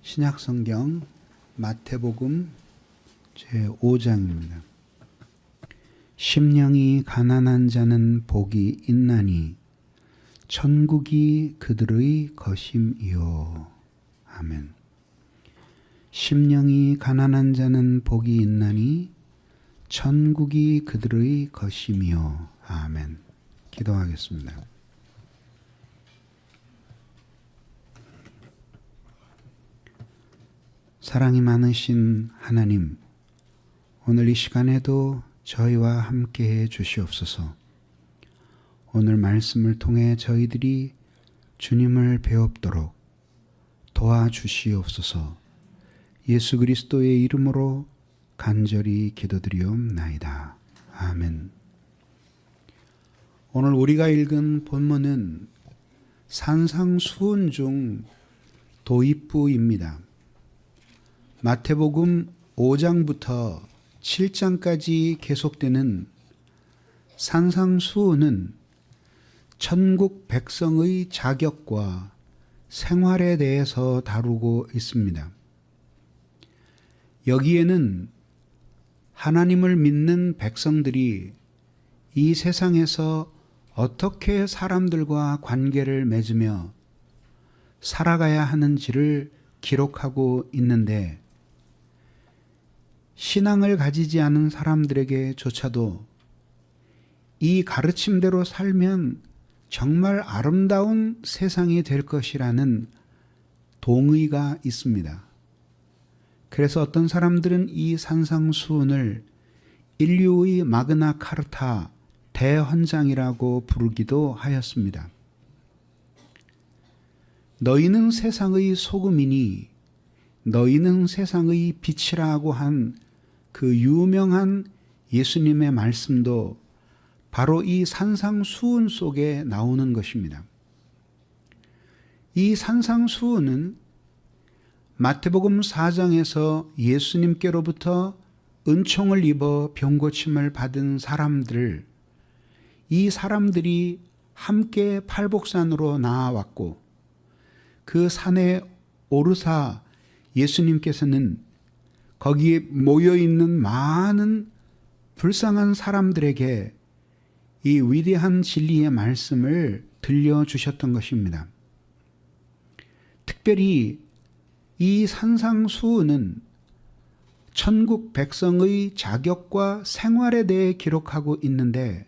신약성경 마태복음 제5장입니다. 심령이 가난한 자는 복이 있나니 천국이 그들의 것임이요. 아멘. 심령이 가난한 자는 복이 있나니 천국이 그들의 것이며. 아멘. 기도하겠습니다. 사랑이 많으신 하나님, 오늘 이 시간에도 저희와 함께해 주시옵소서. 오늘 말씀을 통해 저희들이 주님을 배웁도록 도와주시옵소서. 예수 그리스도의 이름으로 간절히 기도드리옵나이다. 아멘. 오늘 우리가 읽은 본문은 산상수훈 중 도입부입니다. 마태복음 5장부터 7장까지 계속되는 산상수훈은 천국 백성의 자격과 생활에 대해서 다루고 있습니다. 여기에는 하나님을 믿는 백성들이 이 세상에서 어떻게 사람들과 관계를 맺으며 살아가야 하는지를 기록하고 있는데, 신앙을 가지지 않은 사람들에게조차도 이 가르침대로 살면 정말 아름다운 세상이 될 것이라는 동의가 있습니다. 그래서 어떤 사람들은 이 산상수훈을 인류의 마그나 카르타 대헌장이라고 부르기도 하였습니다. 너희는 세상의 소금이니 너희는 세상의 빛이라고 한 그 유명한 예수님의 말씀도 바로 이 산상수훈 속에 나오는 것입니다. 이 산상수훈은 마태복음 4장에서 예수님께로부터 은총을 입어 병고침을 받은 사람들을, 이 사람들이 함께 팔복산으로 나아왔고 그 산에 오르사 예수님께서는 거기에 모여있는 많은 불쌍한 사람들에게 이 위대한 진리의 말씀을 들려주셨던 것입니다. 특별히 이 산상수훈은 천국 백성의 자격과 생활에 대해 기록하고 있는데,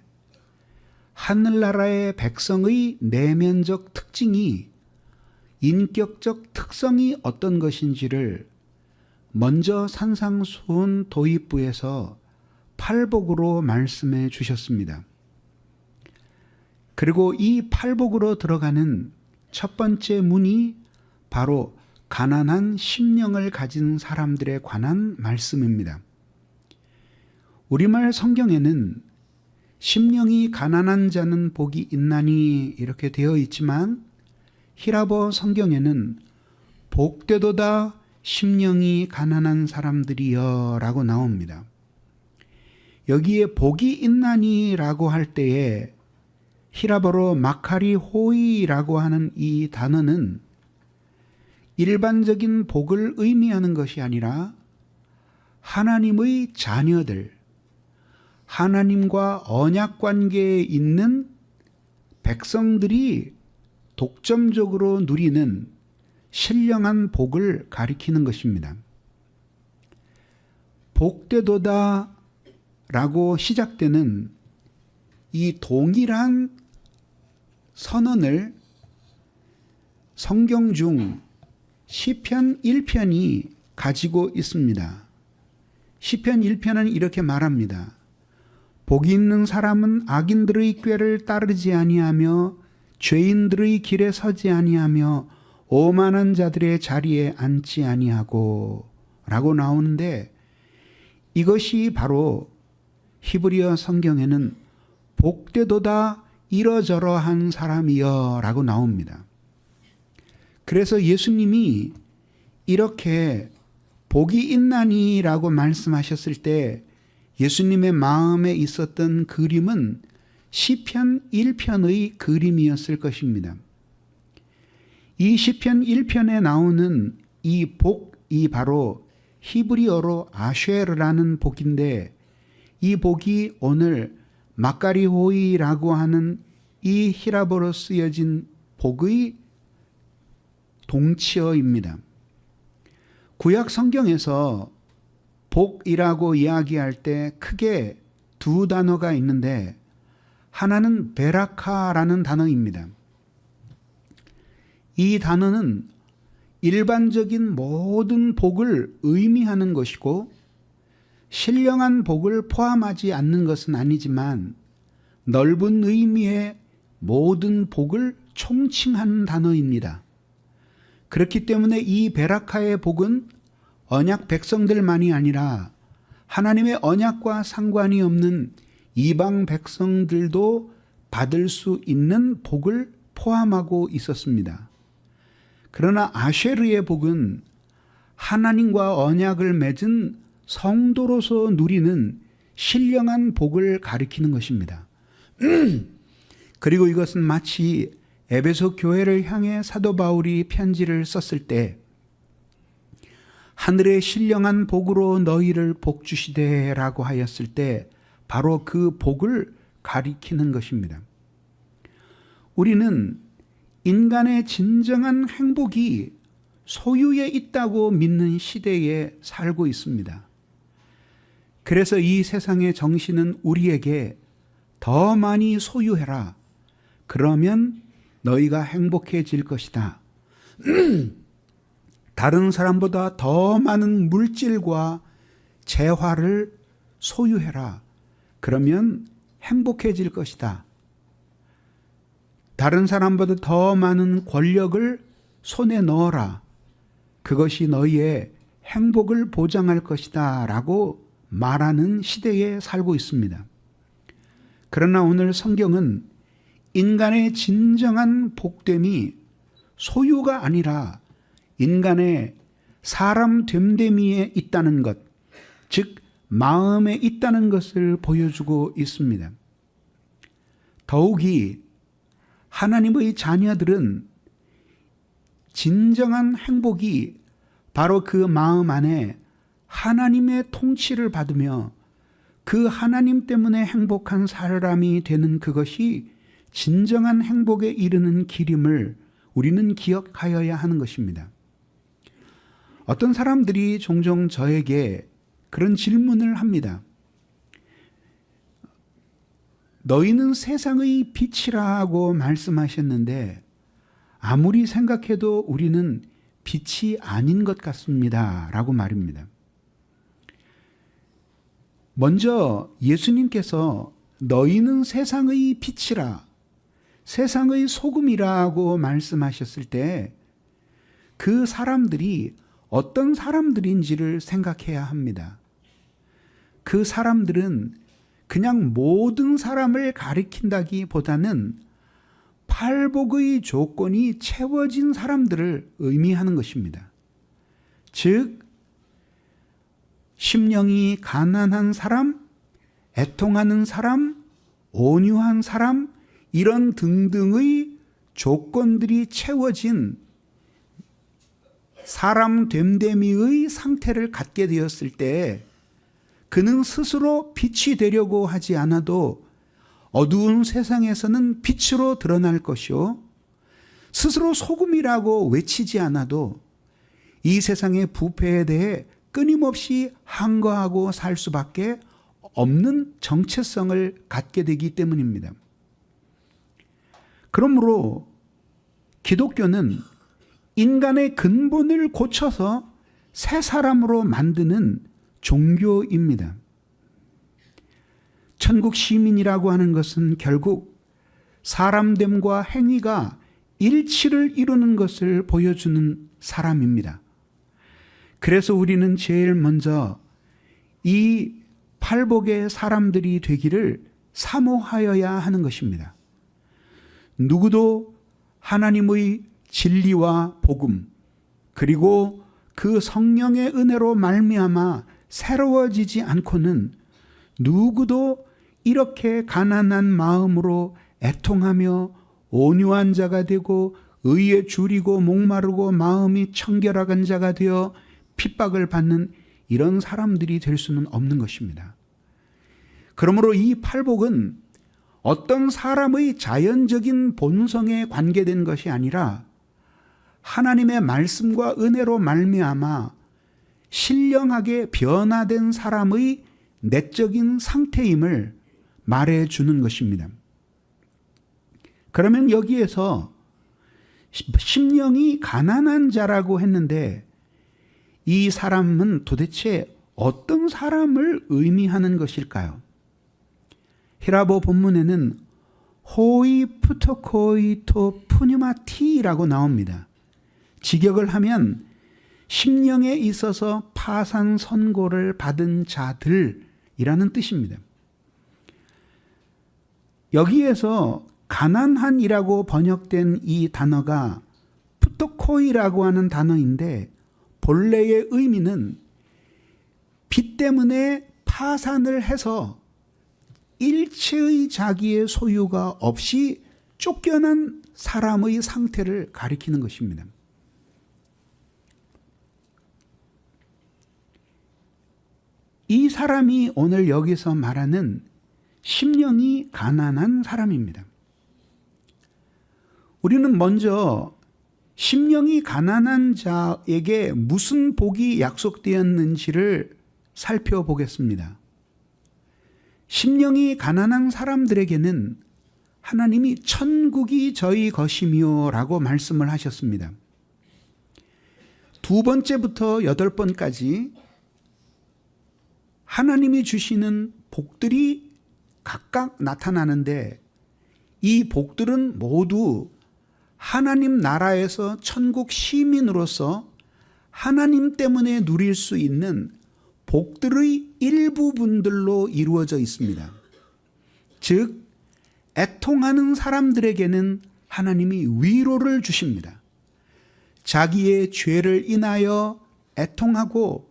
하늘나라의 백성의 내면적 특징이, 인격적 특성이 어떤 것인지를 먼저 산상수훈 도입부에서 팔복으로 말씀해 주셨습니다. 그리고 이 팔복으로 들어가는 첫 번째 문이 바로 가난한 심령을 가진 사람들에 관한 말씀입니다. 우리말 성경에는 심령이 가난한 자는 복이 있나니 이렇게 되어 있지만, 히라보 성경에는 복되도다 심령이 가난한 사람들이여 라고 나옵니다. 여기에 복이 있나니 라고 할 때에 히라보로 마카리 호이라고 하는 이 단어는 일반적인 복을 의미하는 것이 아니라 하나님의 자녀들, 하나님과 언약 관계에 있는 백성들이 독점적으로 누리는 신령한 복을 가리키는 것입니다. 복되도다 라고 시작되는 이 동일한 선언을 성경 중 시편 1편이 가지고 있습니다. 시편 1편은 이렇게 말합니다. 복이 있는 사람은 악인들의 꾀를 따르지 아니하며 죄인들의 길에 서지 아니하며 오만한 자들의 자리에 앉지 아니하고 라고 나오는데, 이것이 바로 히브리어 성경에는 복되도다 이러저러한 사람이여 라고 나옵니다. 그래서 예수님이 이렇게 복이 있나니 라고 말씀하셨을 때 예수님의 마음에 있었던 그림은 시편 1편의 그림이었을 것입니다. 이 시편 1편에 나오는 이 복이 바로 히브리어로 아쉐르라는 복인데, 이 복이 오늘 마카리호이라고 하는 이 히라보로 쓰여진 복의 동치어입니다. 구약 성경에서 복이라고 이야기할 때 크게 두 단어가 있는데, 하나는 베라카라는 단어입니다. 이 단어는 일반적인 모든 복을 의미하는 것이고, 신령한 복을 포함하지 않는 것은 아니지만 넓은 의미의 모든 복을 총칭하는 단어입니다. 그렇기 때문에 이 베라카의 복은 언약 백성들만이 아니라 하나님의 언약과 상관이 없는 이방 백성들도 받을 수 있는 복을 포함하고 있었습니다. 그러나 아쉐르의 복은 하나님과 언약을 맺은 성도로서 누리는 신령한 복을 가리키는 것입니다. 그리고 이것은 마치 에베소 교회를 향해 사도 바울이 편지를 썼을 때 하늘의 신령한 복으로 너희를 복주시되라고 하였을 때 바로 그 복을 가리키는 것입니다. 우리는 인간의 진정한 행복이 소유에 있다고 믿는 시대에 살고 있습니다. 그래서 이 세상의 정신은 우리에게 더 많이 소유해라. 그러면 너희가 행복해질 것이다. 다른 사람보다 더 많은 물질과 재화를 소유해라. 그러면 행복해질 것이다. 다른 사람보다 더 많은 권력을 손에 넣어라. 그것이 너희의 행복을 보장할 것이다. 라고 말하는 시대에 살고 있습니다. 그러나 오늘 성경은 인간의 진정한 복됨이 소유가 아니라 인간의 사람 됨됨이에 있다는 것, 즉 마음에 있다는 것을 보여주고 있습니다. 더욱이 하나님의 자녀들은 진정한 행복이 바로 그 마음 안에 하나님의 통치를 받으며 그 하나님 때문에 행복한 사람이 되는 그것이 진정한 행복에 이르는 길임을 우리는 기억하여야 하는 것입니다. 어떤 사람들이 종종 저에게 그런 질문을 합니다. 너희는 세상의 빛이라고 말씀하셨는데 아무리 생각해도 우리는 빛이 아닌 것 같습니다. 라고 말입니다. 먼저 예수님께서 너희는 세상의 빛이라, 세상의 소금이라고 말씀하셨을 때 그 사람들이 어떤 사람들인지를 생각해야 합니다. 그 사람들은 그냥 모든 사람을 가리킨다기보다는 팔복의 조건이 채워진 사람들을 의미하는 것입니다. 즉 심령이 가난한 사람, 애통하는 사람, 온유한 사람, 이런 등등의 조건들이 채워진 사람 됨됨이의 상태를 갖게 되었을 때 그는 스스로 빛이 되려고 하지 않아도 어두운 세상에서는 빛으로 드러날 것이요, 스스로 소금이라고 외치지 않아도 이 세상의 부패에 대해 끊임없이 항거하고 살 수밖에 없는 정체성을 갖게 되기 때문입니다. 그러므로 기독교는 인간의 근본을 고쳐서 새 사람으로 만드는 종교입니다. 천국 시민이라고 하는 것은 결국 사람됨과 행위가 일치를 이루는 것을 보여주는 사람입니다. 그래서 우리는 제일 먼저 이 팔복의 사람들이 되기를 사모하여야 하는 것입니다. 누구도 하나님의 진리와 복음, 그리고 그 성령의 은혜로 말미암아 새로워지지 않고는 누구도 이렇게 가난한 마음으로 애통하며 온유한 자가 되고 의에 줄이고 목마르고 마음이 청결한 자가 되어 핍박을 받는 이런 사람들이 될 수는 없는 것입니다. 그러므로 이 팔복은 어떤 사람의 자연적인 본성에 관계된 것이 아니라 하나님의 말씀과 은혜로 말미암아 신령하게 변화된 사람의 내적인 상태임을 말해주는 것입니다. 그러면 여기에서 심령이 가난한 자라고 했는데 이 사람은 도대체 어떤 사람을 의미하는 것일까요? 히라보 본문에는 호이 푸토코이토 푸뉴마티라고 나옵니다. 직역을 하면 심령에 있어서 파산 선고를 받은 자들이라는 뜻입니다. 여기에서 가난한이라고 번역된 이 단어가 푸토코이라고 하는 단어인데 본래의 의미는 빚 때문에 파산을 해서 일체의 자기의 소유가 없이 쫓겨난 사람의 상태를 가리키는 것입니다. 이 사람이 오늘 여기서 말하는 심령이 가난한 사람입니다. 우리는 먼저 심령이 가난한 자에게 무슨 복이 약속되었는지를 살펴보겠습니다. 심령이 가난한 사람들에게는 하나님이 천국이 저희 것이며 라고 말씀을 하셨습니다. 2번째부터 8번까지 하나님이 주시는 복들이 각각 나타나는데 이 복들은 모두 하나님 나라에서 천국 시민으로서 하나님 때문에 누릴 수 있는 복들의 일부분들로 이루어져 있습니다. 즉 애통하는 사람들에게는 하나님이 위로를 주십니다. 자기의 죄를 인하여 애통하고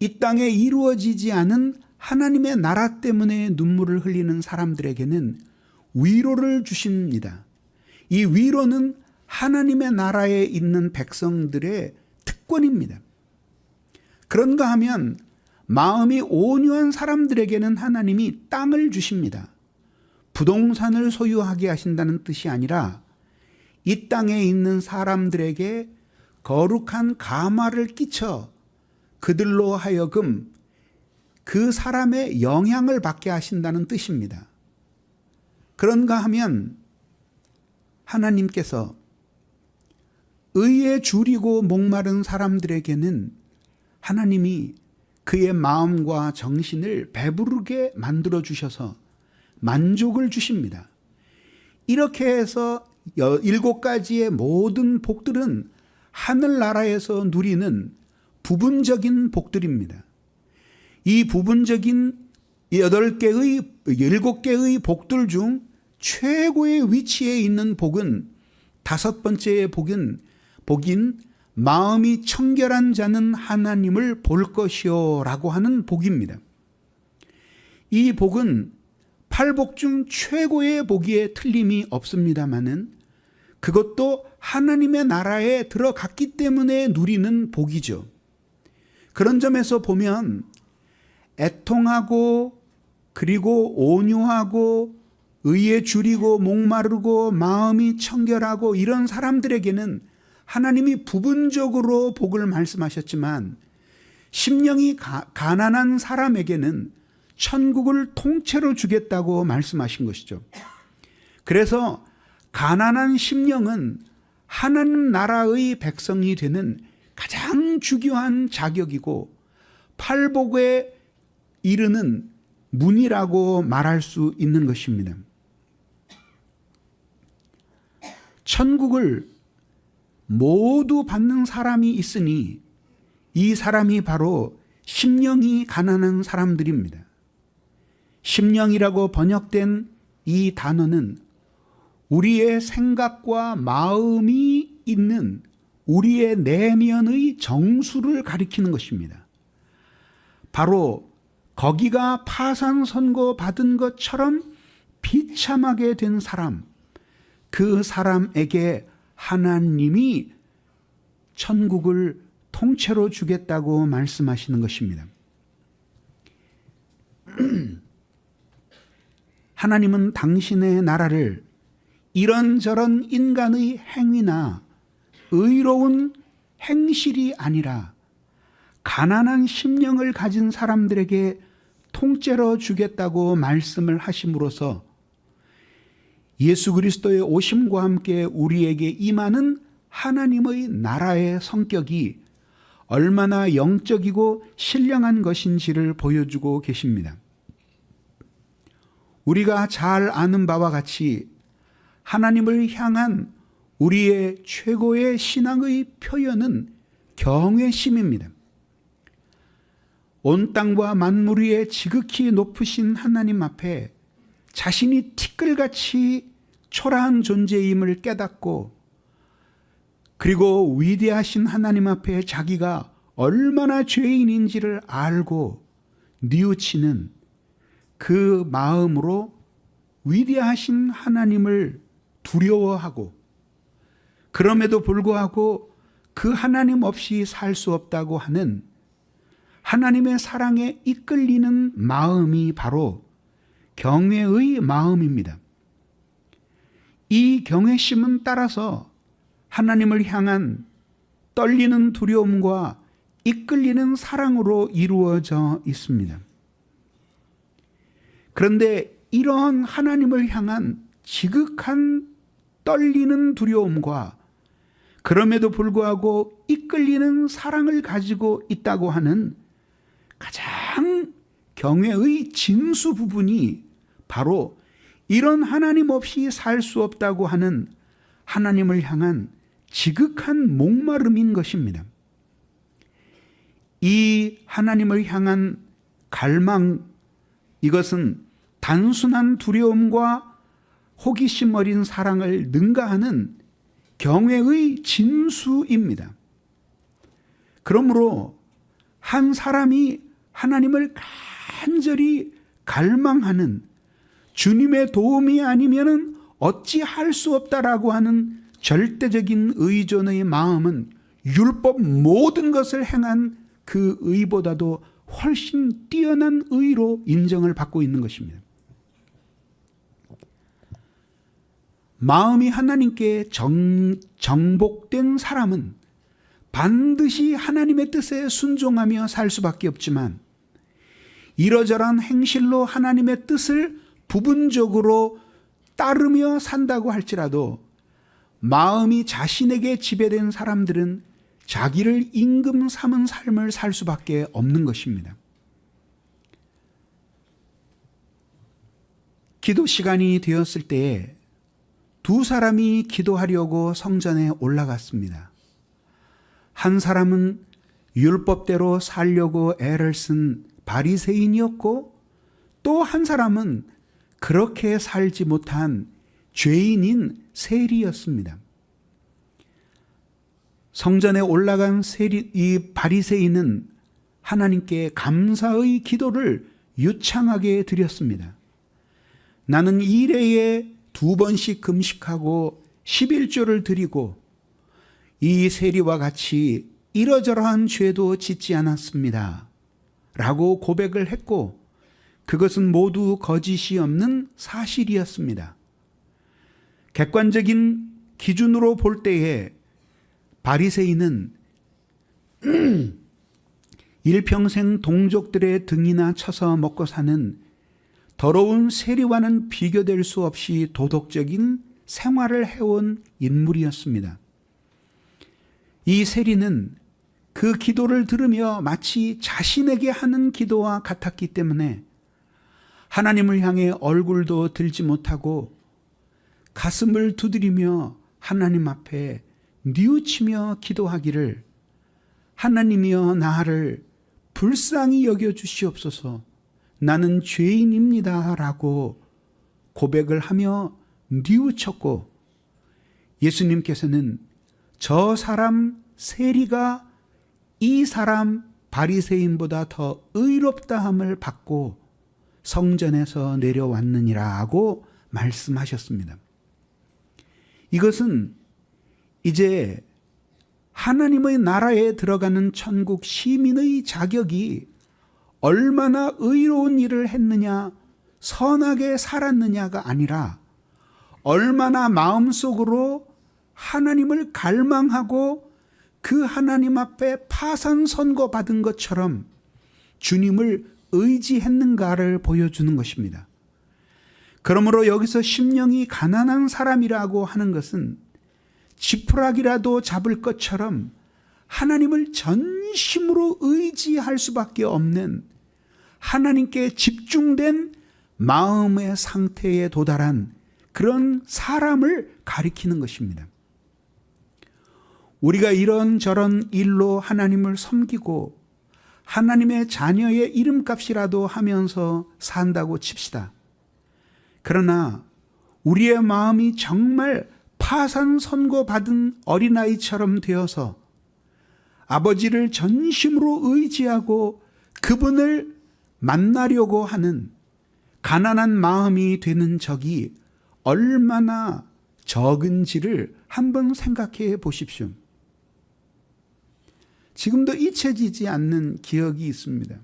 이 땅에 이루어지지 않은 하나님의 나라 때문에 눈물을 흘리는 사람들에게는 위로를 주십니다. 이 위로는 하나님의 나라에 있는 백성들의 특권입니다. 그런가 하면 마음이 온유한 사람들에게는 하나님이 땅을 주십니다. 부동산을 소유하게 하신다는 뜻이 아니라 이 땅에 있는 사람들에게 거룩한 가마를 끼쳐 그들로 하여금 그 사람의 영향을 받게 하신다는 뜻입니다. 그런가 하면 하나님께서 의에 줄이고 목마른 사람들에게는 하나님이 그의 마음과 정신을 배부르게 만들어 주셔서 만족을 주십니다. 이렇게 해서 7가지의 모든 복들은 하늘나라에서 누리는 부분적인 복들입니다. 이 부분적인 7개의 복들 중 최고의 위치에 있는 복은 5번째의 복인 마음이 청결한 자는 하나님을 볼 것이요 라고 하는 복입니다. 이 복은 8복 중 최고의 복이에 틀림이 없습니다마는 그것도 하나님의 나라에 들어갔기 때문에 누리는 복이죠. 그런 점에서 보면 애통하고 그리고 온유하고 의에 줄이고 목마르고 마음이 청결하고 이런 사람들에게는 하나님이 부분적으로 복을 말씀하셨지만 심령이 가난한 사람에게는 천국을 통째로 주겠다고 말씀하신 것이죠. 그래서 가난한 심령은 하나님 나라의 백성이 되는 가장 중요한 자격이고 팔복에 이르는 문이라고 말할 수 있는 것입니다. 천국을 모두 받는 사람이 있으니 이 사람이 바로 심령이 가난한 사람들입니다. 심령이라고 번역된 이 단어는 우리의 생각과 마음이 있는 우리의 내면의 정수를 가리키는 것입니다. 바로 거기가 파산 선고 받은 것처럼 비참하게 된 사람, 그 사람에게 하나님이 천국을 통째로 주겠다고 말씀하시는 것입니다. 하나님은 당신의 나라를 이런저런 인간의 행위나 의로운 행실이 아니라 가난한 심령을 가진 사람들에게 통째로 주겠다고 말씀을 하심으로써 예수 그리스도의 오심과 함께 우리에게 임하는 하나님의 나라의 성격이 얼마나 영적이고 신령한 것인지를 보여주고 계십니다. 우리가 잘 아는 바와 같이 하나님을 향한 우리의 최고의 신앙의 표현은 경외심입니다. 온 땅과 만물 위에 지극히 높으신 하나님 앞에 자신이 티끌같이 초라한 존재임을 깨닫고, 그리고 위대하신 하나님 앞에 자기가 얼마나 죄인인지를 알고 뉘우치는 그 마음으로 위대하신 하나님을 두려워하고, 그럼에도 불구하고 그 하나님 없이 살 수 없다고 하는 하나님의 사랑에 이끌리는 마음이 바로 경외의 마음입니다. 이 경외심은 따라서 하나님을 향한 떨리는 두려움과 이끌리는 사랑으로 이루어져 있습니다. 그런데 이러한 하나님을 향한 지극한 떨리는 두려움과 그럼에도 불구하고 이끌리는 사랑을 가지고 있다고 하는 가장 경외의 진수 부분이 바로 이런 하나님 없이 살 수 없다고 하는 하나님을 향한 지극한 목마름인 것입니다. 이 하나님을 향한 갈망, 이것은 단순한 두려움과 호기심 어린 사랑을 능가하는 경외의 진수입니다. 그러므로 한 사람이 하나님을 간절히 갈망하는, 주님의 도움이 아니면은 어찌할 수 없다라고 하는 절대적인 의존의 마음은 율법 모든 것을 행한 그 의보다도 훨씬 뛰어난 의로 인정을 받고 있는 것입니다. 마음이 하나님께 정복된 사람은 반드시 하나님의 뜻에 순종하며 살 수밖에 없지만, 이러저러한 행실로 하나님의 뜻을 부분적으로 따르며 산다고 할지라도 마음이 자신에게 지배된 사람들은 자기를 임금 삼은 삶을 살 수밖에 없는 것입니다. 기도 시간이 되었을 때에 두 사람이 기도하려고 성전에 올라갔습니다. 한 사람은 율법대로 살려고 애를 쓴 바리새인이었고, 또 한 사람은 그렇게 살지 못한 죄인인 세리였습니다. 성전에 올라간 이 바리새인은 하나님께 감사의 기도를 유창하게 드렸습니다. 나는 일회에 2번씩 금식하고 11조를 드리고 이 세리와 같이 이러저러한 죄도 짓지 않았습니다 라고 고백을 했고, 그것은 모두 거짓이 없는 사실이었습니다. 객관적인 기준으로 볼 때에 바리새인은 일평생 동족들의 등이나 쳐서 먹고 사는 더러운 세리와는 비교될 수 없이 도덕적인 생활을 해온 인물이었습니다. 이 세리는 그 기도를 들으며 마치 자신에게 하는 기도와 같았기 때문에 하나님을 향해 얼굴도 들지 못하고 가슴을 두드리며 하나님 앞에 뉘우치며 기도하기를, 하나님이여 나를 불쌍히 여겨주시옵소서, 나는 죄인입니다 라고 고백을 하며 뉘우쳤고, 예수님께서는 저 사람 세리가 이 사람 바리새인보다 더 의롭다함을 받고 성전에서 내려왔느니라 하고 말씀하셨습니다. 이것은 이제 하나님의 나라에 들어가는 천국 시민의 자격이 얼마나 의로운 일을 했느냐, 선하게 살았느냐가 아니라 얼마나 마음속으로 하나님을 갈망하고 그 하나님 앞에 파산 선고받은 것처럼 주님을 의지했는가를 보여주는 것입니다. 그러므로 여기서 심령이 가난한 사람이라고 하는 것은 지푸라기라도 잡을 것처럼 하나님을 전심으로 의지할 수밖에 없는 하나님께 집중된 마음의 상태에 도달한 그런 사람을 가리키는 것입니다. 우리가 이런저런 일로 하나님을 섬기고 하나님의 자녀의 이름값이라도 하면서 산다고 칩시다. 그러나 우리의 마음이 정말 파산 선고받은 어린아이처럼 되어서 아버지를 전심으로 의지하고 그분을 만나려고 하는 가난한 마음이 되는 적이 얼마나 적은지를 한번 생각해 보십시오. 지금도 잊혀지지 않는 기억이 있습니다.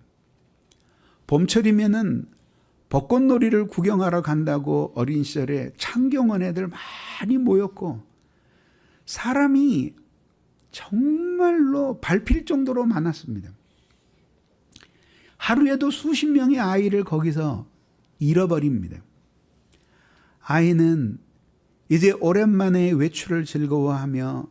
봄철이면은 벚꽃놀이를 구경하러 간다고 어린 시절에 창경원 애들 많이 모였고 사람이 정말로 밟힐 정도로 많았습니다. 하루에도 수십 명의 아이를 거기서 잃어버립니다. 아이는 이제 오랜만에 외출을 즐거워하며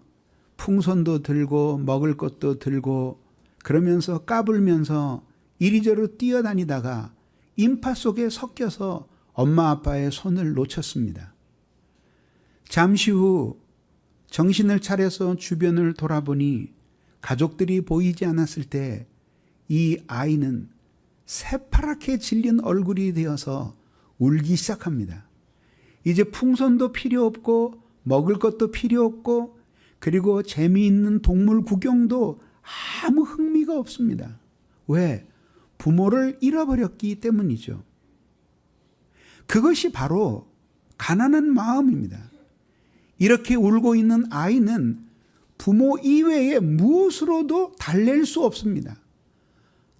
풍선도 들고 먹을 것도 들고 그러면서 까불면서 이리저리 뛰어다니다가 인파 속에 섞여서 엄마 아빠의 손을 놓쳤습니다. 잠시 후 정신을 차려서 주변을 돌아보니 가족들이 보이지 않았을 때 이 아이는 새파랗게 질린 얼굴이 되어서 울기 시작합니다. 이제 풍선도 필요 없고 먹을 것도 필요 없고 그리고 재미있는 동물 구경도 아무 흥미가 없습니다. 왜? 부모를 잃어버렸기 때문이죠. 그것이 바로 가난한 마음입니다. 이렇게 울고 있는 아이는 부모 이외에 무엇으로도 달랠 수 없습니다.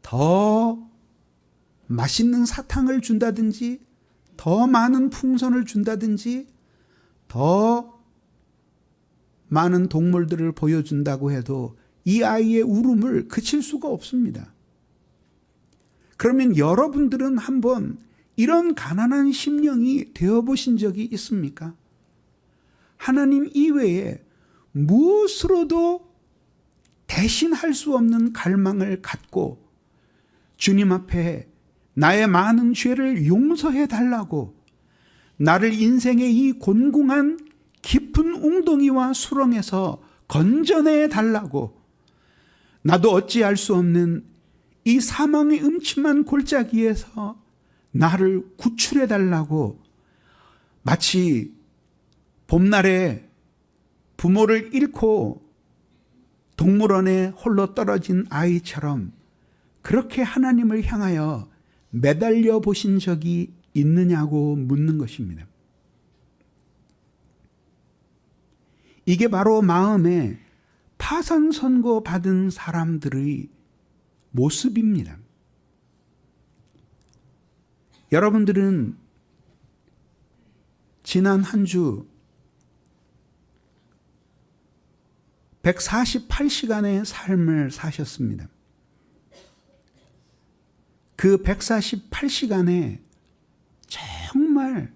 더 맛있는 사탕을 준다든지 더 많은 풍선을 준다든지 더 많은 동물들을 보여준다고 해도 이 아이의 울음을 그칠 수가 없습니다. 그러면 여러분들은 한번 이런 가난한 심령이 되어보신 적이 있습니까? 하나님 이외에 무엇으로도 대신할 수 없는 갈망을 갖고 주님 앞에 나의 많은 죄를 용서해 달라고 나를 인생의 이 곤궁한 깊은 웅덩이와 수렁에서 건져내 달라고 나도 어찌할 수 없는 이 사망의 음침한 골짜기에서 나를 구출해 달라고 마치 봄날에 부모를 잃고 동물원에 홀로 떨어진 아이처럼 그렇게 하나님을 향하여 매달려 보신 적이 있느냐고 묻는 것입니다. 이게 바로 마음에 파산 선고 받은 사람들의 모습입니다. 여러분들은 지난 한 주 148시간의 삶을 사셨습니다. 그 148시간에 정말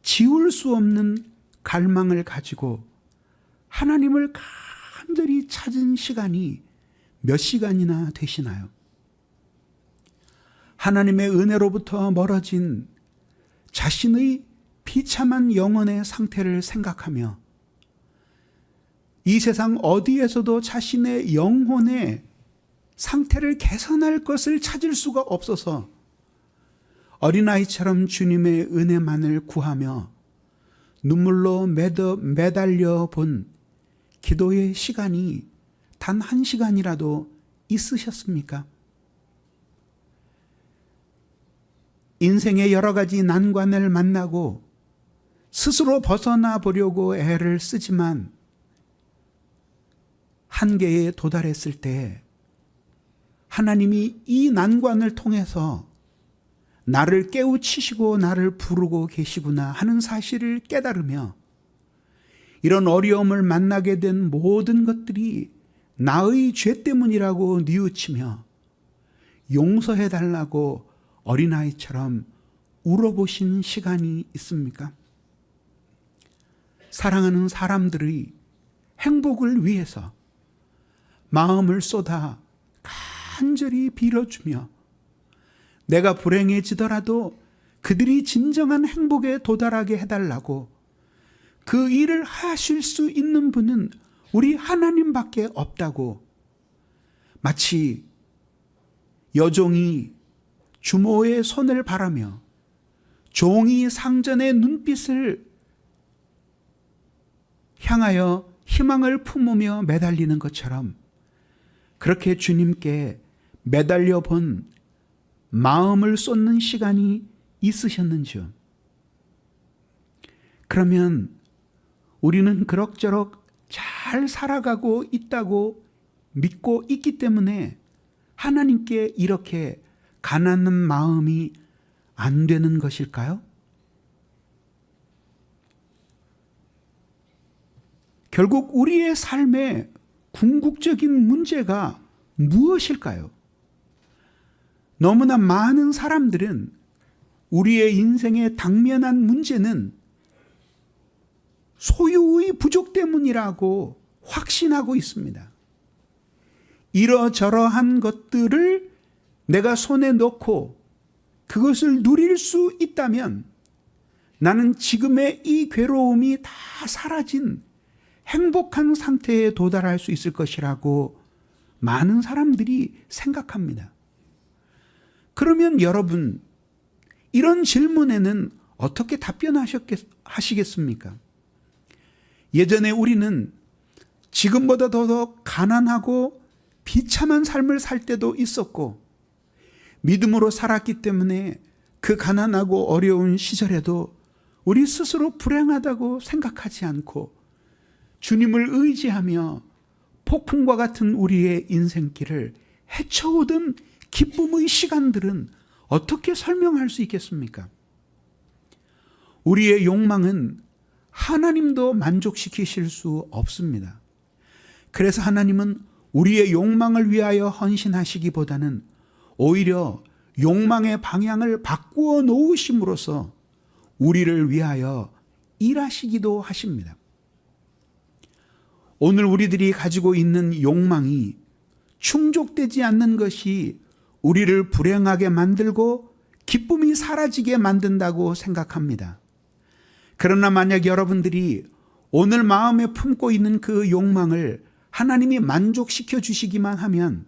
지울 수 없는 갈망을 가지고 하나님을 간절히 찾은 시간이 몇 시간이나 되시나요? 하나님의 은혜로부터 멀어진 자신의 비참한 영혼의 상태를 생각하며 이 세상 어디에서도 자신의 영혼의 상태를 개선할 것을 찾을 수가 없어서 어린아이처럼 주님의 은혜만을 구하며 눈물로 매달려 본 기도의 시간이 단 한 시간이라도 있으셨습니까? 인생의 여러 가지 난관을 만나고 스스로 벗어나 보려고 애를 쓰지만 한계에 도달했을 때 하나님이 이 난관을 통해서 나를 깨우치시고 나를 부르고 계시구나 하는 사실을 깨달으며 이런 어려움을 만나게 된 모든 것들이 나의 죄 때문이라고 뉘우치며 용서해달라고 어린아이처럼 울어보신 시간이 있습니까? 사랑하는 사람들의 행복을 위해서 마음을 쏟아 간절히 빌어주며 내가 불행해지더라도 그들이 진정한 행복에 도달하게 해달라고 그 일을 하실 수 있는 분은 우리 하나님밖에 없다고 마치 여종이 주모의 손을 바라며 종이 상전의 눈빛을 향하여 희망을 품으며 매달리는 것처럼 그렇게 주님께 매달려 본 마음을 쏟는 시간이 있으셨는지요? 그러면 우리는 그럭저럭 잘 살아가고 있다고 믿고 있기 때문에 하나님께 이렇게 가난한 마음이 안 되는 것일까요? 결국 우리의 삶의 궁극적인 문제가 무엇일까요? 너무나 많은 사람들은 우리의 인생에 당면한 문제는 소유의 부족 때문이라고 확신하고 있습니다. 이러저러한 것들을 내가 손에 넣고 그것을 누릴 수 있다면 나는 지금의 이 괴로움이 다 사라진 행복한 상태에 도달할 수 있을 것이라고 많은 사람들이 생각합니다. 그러면 여러분, 이런 질문에는 어떻게 답변하시겠습니까? 예전에 우리는 지금보다 더 가난하고 비참한 삶을 살 때도 있었고 믿음으로 살았기 때문에 그 가난하고 어려운 시절에도 우리 스스로 불행하다고 생각하지 않고 주님을 의지하며 폭풍과 같은 우리의 인생길을 헤쳐오던 기쁨의 시간들은 어떻게 설명할 수 있겠습니까? 우리의 욕망은 하나님도 만족시키실 수 없습니다. 그래서 하나님은 우리의 욕망을 위하여 헌신하시기보다는 오히려 욕망의 방향을 바꾸어 놓으심으로써 우리를 위하여 일하시기도 하십니다. 오늘 우리들이 가지고 있는 욕망이 충족되지 않는 것이 우리를 불행하게 만들고 기쁨이 사라지게 만든다고 생각합니다. 그러나 만약 여러분들이 오늘 마음에 품고 있는 그 욕망을 하나님이 만족시켜 주시기만 하면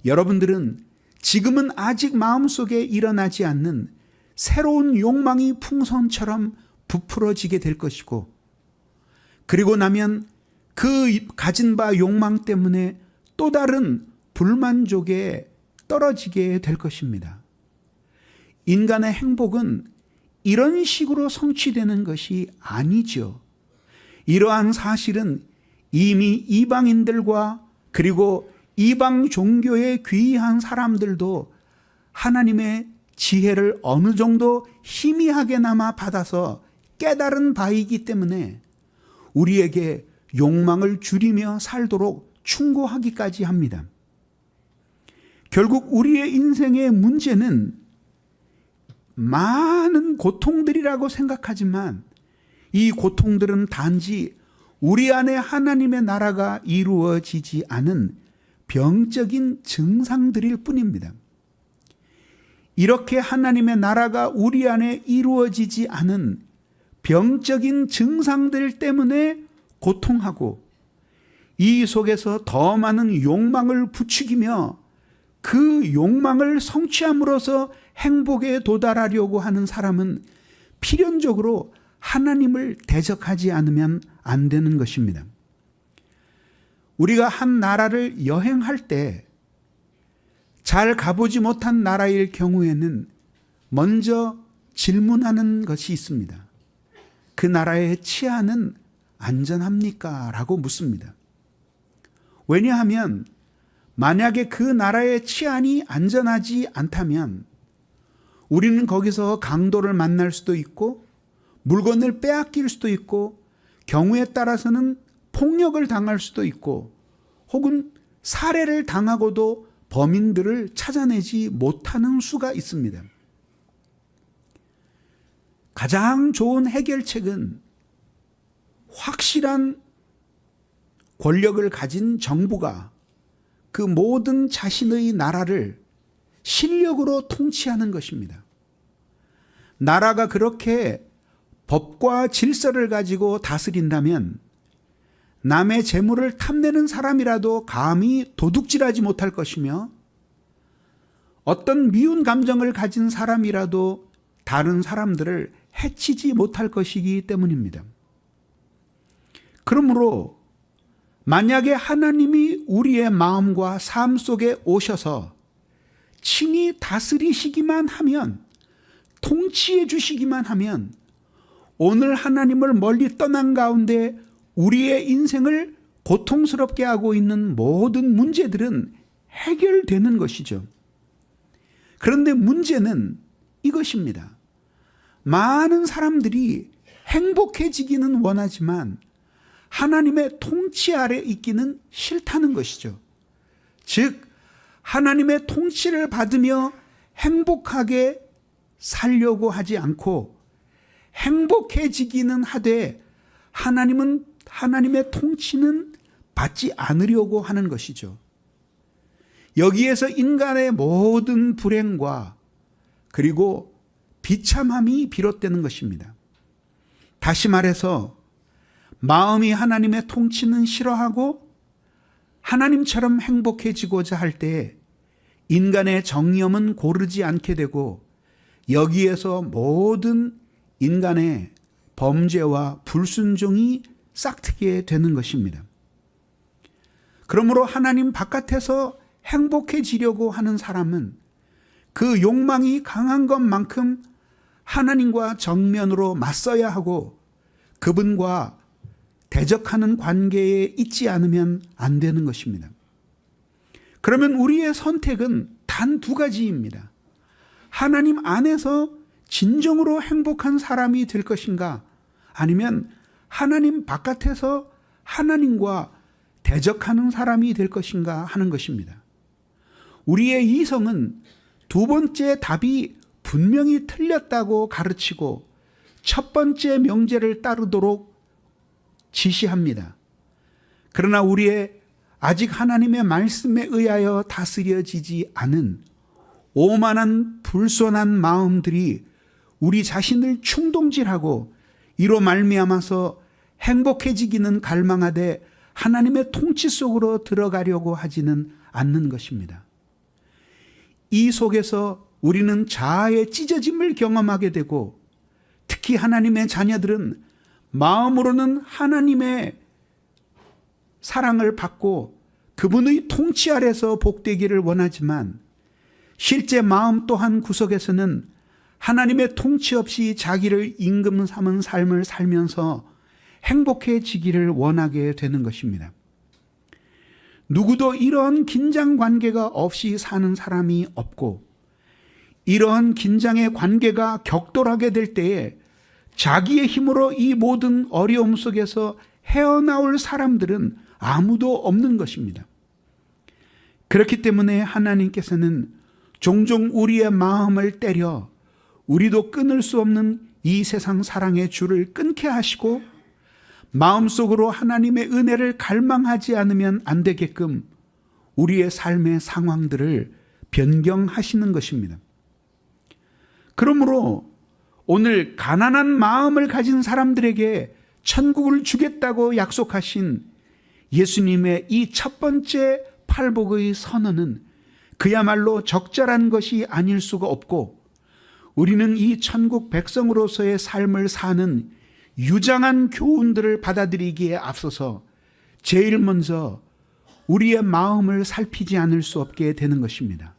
여러분들은 지금은 아직 마음속에 일어나지 않는 새로운 욕망이 풍선처럼 부풀어지게 될 것이고 그리고 나면 그 가진 바 욕망 때문에 또 다른 불만족에 떨어지게 될 것입니다. 인간의 행복은 이런 식으로 성취되는 것이 아니죠. 이러한 사실은 이미 이방인들과 그리고 이방 종교에 귀의한 사람들도 하나님의 지혜를 어느 정도 희미하게나마 받아서 깨달은 바이기 때문에 우리에게 욕망을 줄이며 살도록 충고하기까지 합니다. 결국 우리의 인생의 문제는 많은 고통들이라고 생각하지만 이 고통들은 단지 우리 안에 하나님의 나라가 이루어지지 않은 병적인 증상들일 뿐입니다. 이렇게 하나님의 나라가 우리 안에 이루어지지 않은 병적인 증상들 때문에 고통하고 이 속에서 더 많은 욕망을 부추기며 그 욕망을 성취함으로써 행복에 도달하려고 하는 사람은 필연적으로 하나님을 대적하지 않으면 안 되는 것입니다. 우리가 한 나라를 여행할 때 잘 가보지 못한 나라일 경우에는 먼저 질문하는 것이 있습니다. 그 나라의 치안은 안전합니까? 라고 묻습니다. 왜냐하면 만약에 그 나라의 치안이 안전하지 않다면 우리는 거기서 강도를 만날 수도 있고 물건을 빼앗길 수도 있고 경우에 따라서는 폭력을 당할 수도 있고 혹은 살해를 당하고도 범인들을 찾아내지 못하는 수가 있습니다. 가장 좋은 해결책은 확실한 권력을 가진 정부가 그 모든 자신의 나라를 실력으로 통치하는 것입니다. 나라가 그렇게 법과 질서를 가지고 다스린다면 남의 재물을 탐내는 사람이라도 감히 도둑질하지 못할 것이며 어떤 미운 감정을 가진 사람이라도 다른 사람들을 해치지 못할 것이기 때문입니다. 그러므로 만약에 하나님이 우리의 마음과 삶 속에 오셔서 친히 다스리시기만 하면, 통치해 주시기만 하면 오늘 하나님을 멀리 떠난 가운데 우리의 인생을 고통스럽게 하고 있는 모든 문제들은 해결되는 것이죠. 그런데 문제는 이것입니다. 많은 사람들이 행복해지기는 원하지만 하나님의 통치 아래 있기는 싫다는 것이죠. 즉 하나님의 통치를 받으며 행복하게 살려고 하지 않고 행복해지기는 하되 하나님의 통치는 받지 않으려고 하는 것이죠. 여기에서 인간의 모든 불행과 그리고 비참함이 비롯되는 것입니다. 다시 말해서 마음이 하나님의 통치는 싫어하고 하나님처럼 행복해지고자 할 때 인간의 정념은 고르지 않게 되고 여기에서 모든 인간의 범죄와 불순종이 싹트게 되는 것입니다. 그러므로 하나님 바깥에서 행복해지려고 하는 사람은 그 욕망이 강한 것만큼 하나님과 정면으로 맞서야 하고 그분과 대적하는 관계에 있지 않으면 안 되는 것입니다. 그러면 우리의 선택은 단 두 가지입니다. 하나님 안에서 진정으로 행복한 사람이 될 것인가, 아니면 하나님 바깥에서 하나님과 대적하는 사람이 될 것인가 하는 것입니다. 우리의 이성은 두 번째 답이 분명히 틀렸다고 가르치고 첫 번째 명제를 따르도록 지시합니다. 그러나 우리의 아직 하나님의 말씀에 의하여 다스려지지 않은 오만한 불손한 마음들이 우리 자신을 충동질하고 이로 말미암아서 행복해지기는 갈망하되 하나님의 통치 속으로 들어가려고 하지는 않는 것입니다. 이 속에서 우리는 자아의 찢어짐을 경험하게 되고 특히 하나님의 자녀들은 마음으로는 하나님의 사랑을 받고 그분의 통치 아래서 복되기를 원하지만 실제 마음 또한 구석에서는 하나님의 통치 없이 자기를 임금 삼은 삶을 살면서 행복해지기를 원하게 되는 것입니다. 누구도 이런 긴장 관계가 없이 사는 사람이 없고 이런 긴장의 관계가 격돌하게 될 때에 자기의 힘으로 이 모든 어려움 속에서 헤어나올 사람들은 아무도 없는 것입니다. 그렇기 때문에 하나님께서는 종종 우리의 마음을 때려 우리도 끊을 수 없는 이 세상 사랑의 줄을 끊게 하시고 마음속으로 하나님의 은혜를 갈망하지 않으면 안 되게끔 우리의 삶의 상황들을 변경하시는 것입니다. 그러므로 오늘 가난한 마음을 가진 사람들에게 천국을 주겠다고 약속하신 예수님의 이 첫 번째 팔복의 선언은 그야말로 적절한 것이 아닐 수가 없고 우리는 이 천국 백성으로서의 삶을 사는 유장한 교훈들을 받아들이기에 앞서서 제일 먼저 우리의 마음을 살피지 않을 수 없게 되는 것입니다.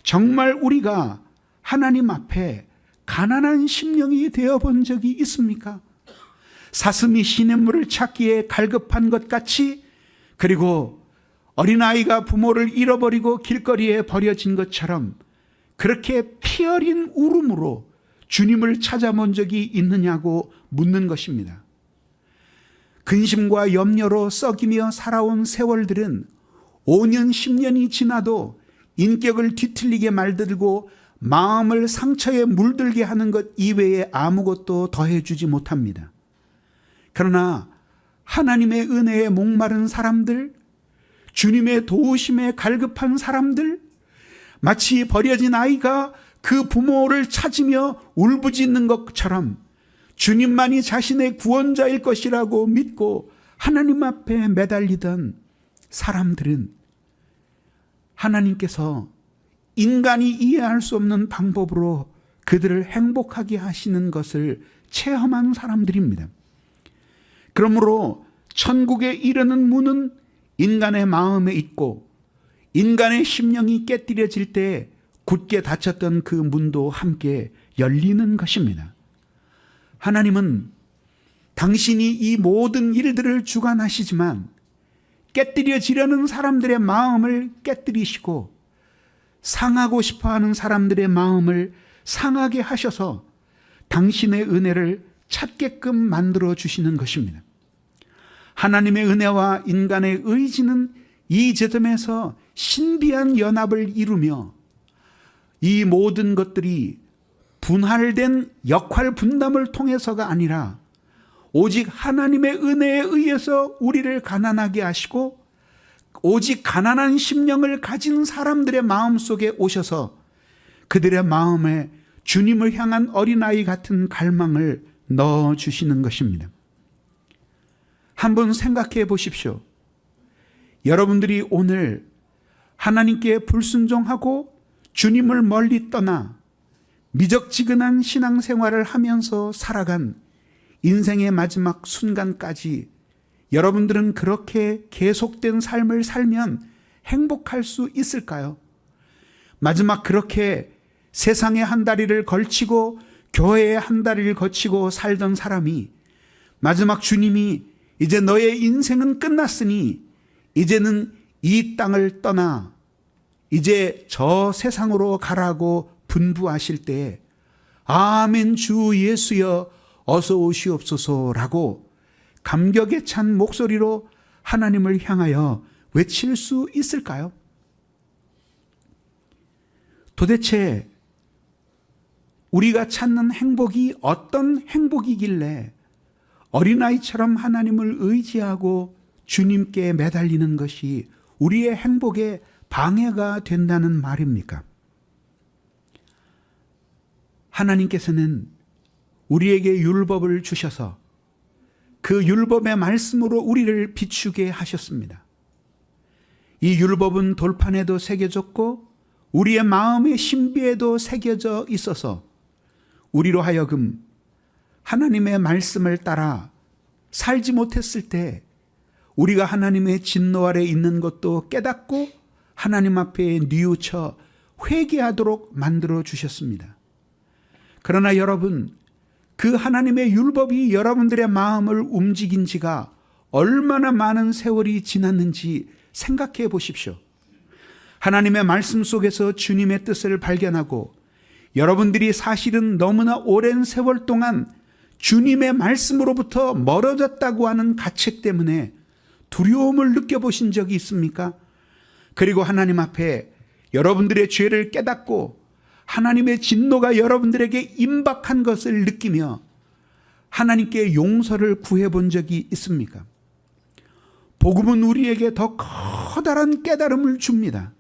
정말 우리가 하나님 앞에 가난한 심령이 되어본 적이 있습니까? 사슴이 시냇물을 찾기에 갈급한 것 같이 그리고 어린아이가 부모를 잃어버리고 길거리에 버려진 것처럼 그렇게 피 어린 울음으로 주님을 찾아본 적이 있느냐고 묻는 것입니다. 근심과 염려로 썩이며 살아온 세월들은 5년, 10년이 지나도 인격을 뒤틀리게 말들고 마음을 상처에 물들게 하는 것 이외에 아무것도 더해주지 못합니다. 그러나 하나님의 은혜에 목마른 사람들, 주님의 도우심에 갈급한 사람들, 마치 버려진 아이가 그 부모를 찾으며 울부짖는 것처럼 주님만이 자신의 구원자일 것이라고 믿고 하나님 앞에 매달리던 사람들은 하나님께서 인간이 이해할 수 없는 방법으로 그들을 행복하게 하시는 것을 체험한 사람들입니다. 그러므로 천국에 이르는 문은 인간의 마음에 있고 인간의 심령이 깨뜨려질 때 굳게 닫혔던 그 문도 함께 열리는 것입니다. 하나님은 당신이 이 모든 일들을 주관하시지만 깨뜨려지려는 사람들의 마음을 깨뜨리시고 상하고 싶어하는 사람들의 마음을 상하게 하셔서 당신의 은혜를 찾게끔 만들어 주시는 것입니다. 하나님의 은혜와 인간의 의지는 이 지점에서 신비한 연합을 이루며 이 모든 것들이 분할된 역할 분담을 통해서가 아니라 오직 하나님의 은혜에 의해서 우리를 가난하게 하시고 오직 가난한 심령을 가진 사람들의 마음속에 오셔서 그들의 마음에 주님을 향한 어린아이 같은 갈망을 넣어주시는 것입니다. 한번 생각해 보십시오. 여러분들이 오늘 하나님께 불순종하고 주님을 멀리 떠나 미적지근한 신앙생활을 하면서 살아간 인생의 마지막 순간까지 여러분들은 그렇게 계속된 삶을 살면 행복할 수 있을까요? 마지막 그렇게 세상의 한 다리를 걸치고 교회의 한 다리를 거치고 살던 사람이 마지막 주님이 이제 너의 인생은 끝났으니 이제는 이 땅을 떠나 이제 저 세상으로 가라고 분부하실 때 아멘 주 예수여 어서 오시옵소서라고 감격에 찬 목소리로 하나님을 향하여 외칠 수 있을까요? 도대체 우리가 찾는 행복이 어떤 행복이길래 어린아이처럼 하나님을 의지하고 주님께 매달리는 것이 우리의 행복에 방해가 된다는 말입니까? 하나님께서는 우리에게 율법을 주셔서 그 율법의 말씀으로 우리를 비추게 하셨습니다. 이 율법은 돌판에도 새겨졌고 우리의 마음의 신비에도 새겨져 있어서 우리로 하여금 하나님의 말씀을 따라 살지 못했을 때 우리가 하나님의 진노 아래 있는 것도 깨닫고 하나님 앞에 뉘우쳐 회개하도록 만들어 주셨습니다. 그러나 여러분, 그 하나님의 율법이 여러분들의 마음을 움직인 지가 얼마나 많은 세월이 지났는지 생각해 보십시오. 하나님의 말씀 속에서 주님의 뜻을 발견하고 여러분들이 사실은 너무나 오랜 세월 동안 주님의 말씀으로부터 멀어졌다고 하는 가책 때문에 두려움을 느껴보신 적이 있습니까? 그리고 하나님 앞에 여러분들의 죄를 깨닫고 하나님의 진노가 여러분들에게 임박한 것을 느끼며 하나님께 용서를 구해본 적이 있습니까? 복음은 우리에게 더 커다란 깨달음을 줍니다.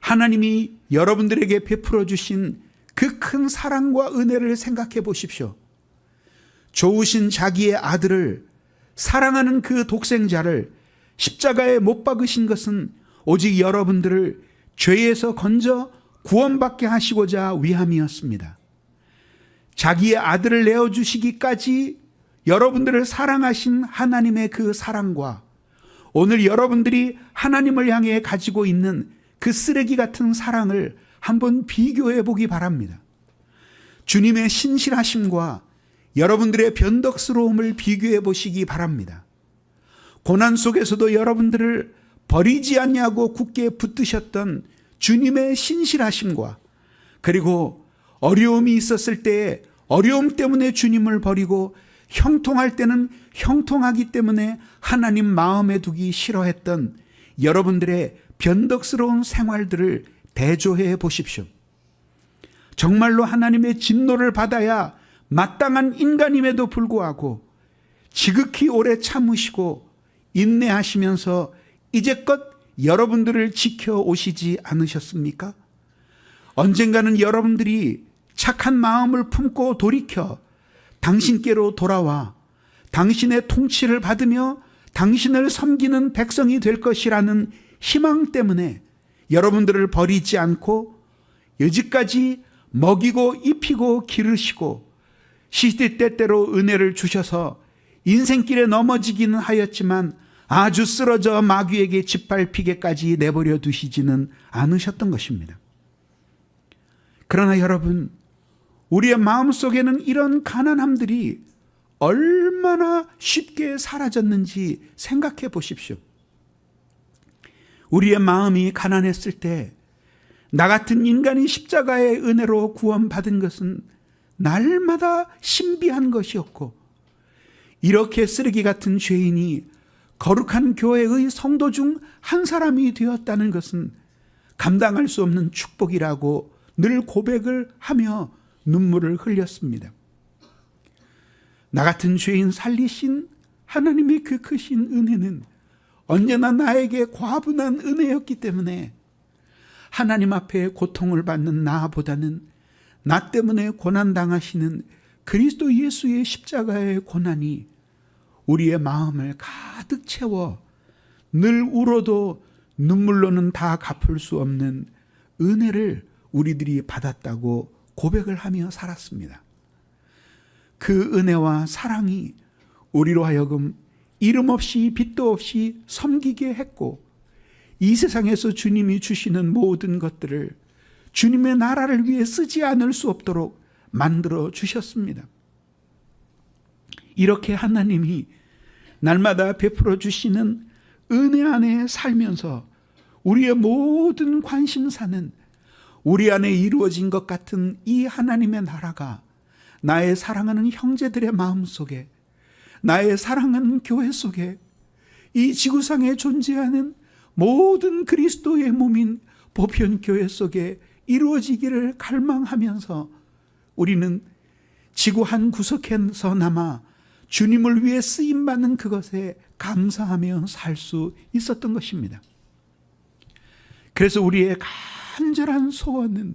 하나님이 여러분들에게 베풀어 주신 그 큰 사랑과 은혜를 생각해 보십시오. 좋으신 자기의 아들을 사랑하는 그 독생자를 십자가에 못 박으신 것은 오직 여러분들을 죄에서 건져 구원받게 하시고자 위함이었습니다. 자기의 아들을 내어주시기까지 여러분들을 사랑하신 하나님의 그 사랑과 오늘 여러분들이 하나님을 향해 가지고 있는 그 쓰레기 같은 사랑을 한번 비교해 보기 바랍니다. 주님의 신실하심과 여러분들의 변덕스러움을 비교해 보시기 바랍니다. 고난 속에서도 여러분들을 버리지 않냐고 굳게 붙드셨던 주님의 신실하심과, 그리고 어려움이 있었을 때 어려움 때문에 주님을 버리고 형통할 때는 형통하기 때문에 하나님 마음에 두기 싫어했던 여러분들의 변덕스러운 생활들을 대조해 보십시오. 정말로 하나님의 진노를 받아야 마땅한 인간임에도 불구하고 지극히 오래 참으시고 인내하시면서 이제껏 여러분들을 지켜오시지 않으셨습니까? 언젠가는 여러분들이 착한 마음을 품고 돌이켜 당신께로 돌아와 당신의 통치를 받으며 당신을 섬기는 백성이 될 것이라는 희망 때문에 여러분들을 버리지 않고 여지까지 먹이고 입히고 기르시고 시시때때로 은혜를 주셔서 인생길에 넘어지기는 하였지만 아주 쓰러져 마귀에게 짓밟히게까지 내버려 두시지는 않으셨던 것입니다. 그러나 여러분, 우리의 마음속에는 이런 가난함들이 얼마나 쉽게 사라졌는지 생각해 보십시오. 우리의 마음이 가난했을 때 나 같은 인간이 십자가의 은혜로 구원받은 것은 날마다 신비한 것이었고, 이렇게 쓰레기 같은 죄인이 거룩한 교회의 성도 중 한 사람이 되었다는 것은 감당할 수 없는 축복이라고 늘 고백을 하며 눈물을 흘렸습니다. 나 같은 죄인 살리신 하나님의 그 크신 은혜는 언제나 나에게 과분한 은혜였기 때문에 하나님 앞에 고통을 받는 나보다는 나 때문에 고난당하시는 그리스도 예수의 십자가의 고난이 우리의 마음을 가득 채워 늘 울어도 눈물로는 다 갚을 수 없는 은혜를 우리들이 받았다고 고백을 하며 살았습니다. 그 은혜와 사랑이 우리로 하여금 이름 없이 빚도 없이 섬기게 했고, 이 세상에서 주님이 주시는 모든 것들을 주님의 나라를 위해 쓰지 않을 수 없도록 만들어 주셨습니다. 이렇게 하나님이 날마다 베풀어 주시는 은혜 안에 살면서 우리의 모든 관심사는 우리 안에 이루어진 것 같은 이 하나님의 나라가 나의 사랑하는 형제들의 마음 속에, 나의 사랑하는 교회 속에, 이 지구상에 존재하는 모든 그리스도의 몸인 보편교회 속에 이루어지기를 갈망하면서 우리는 지구 한 구석에서나마 주님을 위해 쓰임받는 그것에 감사하며 살 수 있었던 것입니다. 그래서 우리의 간절한 소원은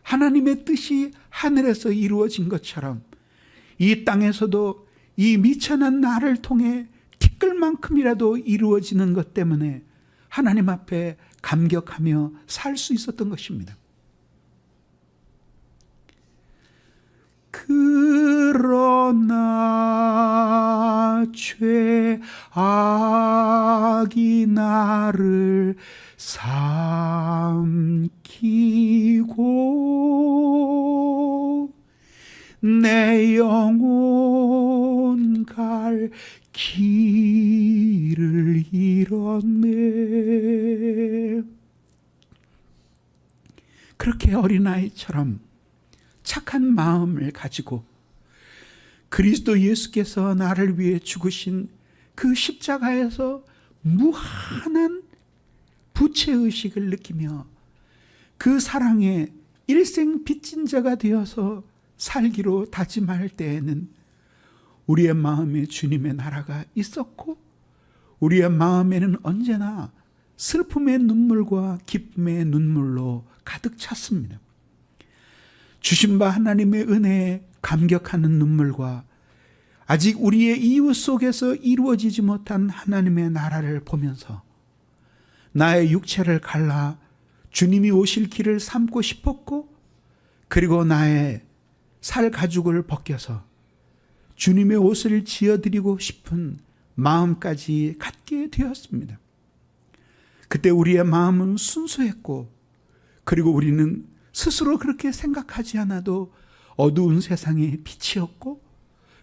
하나님의 뜻이 하늘에서 이루어진 것처럼 이 땅에서도 이 미천한 나를 통해 티끌만큼이라도 이루어지는 것 때문에 하나님 앞에 감격하며 살 수 있었던 것입니다. 그러나 죄악이 나를 삼키고 내 영혼 갈 길을 잃었네. 그렇게 어린아이처럼 착한 마음을 가지고 그리스도 예수께서 나를 위해 죽으신 그 십자가에서 무한한 부채의식을 느끼며 그 사랑에 일생 빚진 자가 되어서 살기로 다짐할 때에는 우리의 마음에 주님의 나라가 있었고, 우리의 마음에는 언제나 슬픔의 눈물과 기쁨의 눈물로 가득 찼습니다. 주신 바 하나님의 은혜에 감격하는 눈물과 아직 우리의 이웃 속에서 이루어지지 못한 하나님의 나라를 보면서 나의 육체를 갈라 주님이 오실 길을 삼고 싶었고, 그리고 나의 살 가죽을 벗겨서 주님의 옷을 지어드리고 싶은 마음까지 갖게 되었습니다. 그때 우리의 마음은 순수했고, 그리고 우리는 스스로 그렇게 생각하지 않아도 어두운 세상의 빛이었고,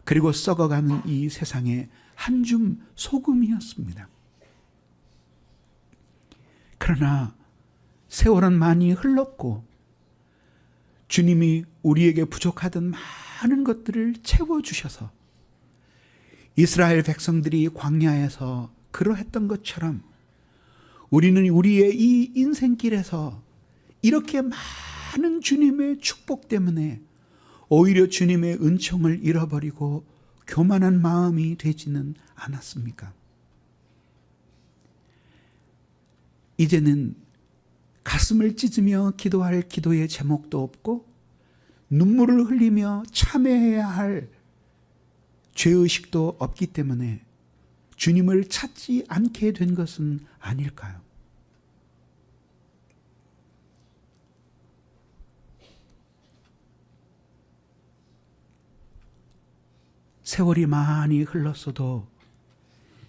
그리고 썩어가는 이 세상에 한 줌 소금이었습니다. 그러나 세월은 많이 흘렀고 주님이 우리에게 부족하던 많은 것들을 채워주셔서 이스라엘 백성들이 광야에서 그러했던 것처럼 우리는 우리의 이 인생길에서 이렇게 많은 주님의 축복 때문에 오히려 주님의 은총을 잃어버리고 교만한 마음이 되지는 않았습니까? 이제는 가슴을 찢으며 기도할 기도의 제목도 없고 눈물을 흘리며 참회해야 할 죄의식도 없기 때문에 주님을 찾지 않게 된 것은 아닐까요? 세월이 많이 흘렀어도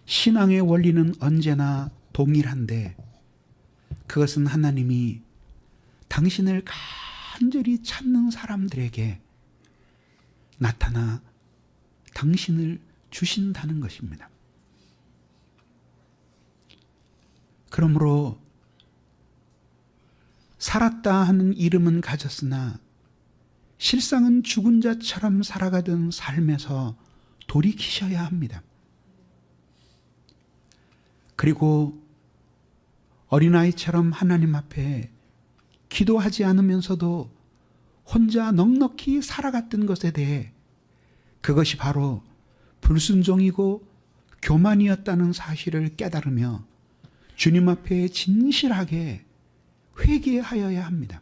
신앙의 원리는 언제나 동일한데 그것은 하나님이 당신을 간절히 찾는 사람들에게 나타나 당신을 주신다는 것입니다. 그러므로 살았다 하는 이름은 가졌으나 실상은 죽은 자처럼 살아가던 삶에서 돌이키셔야 합니다. 그리고 어린아이처럼 하나님 앞에 기도하지 않으면서도 혼자 넉넉히 살아갔던 것에 대해 그것이 바로 불순종이고 교만이었다는 사실을 깨달으며 주님 앞에 진실하게 회개하여야 합니다.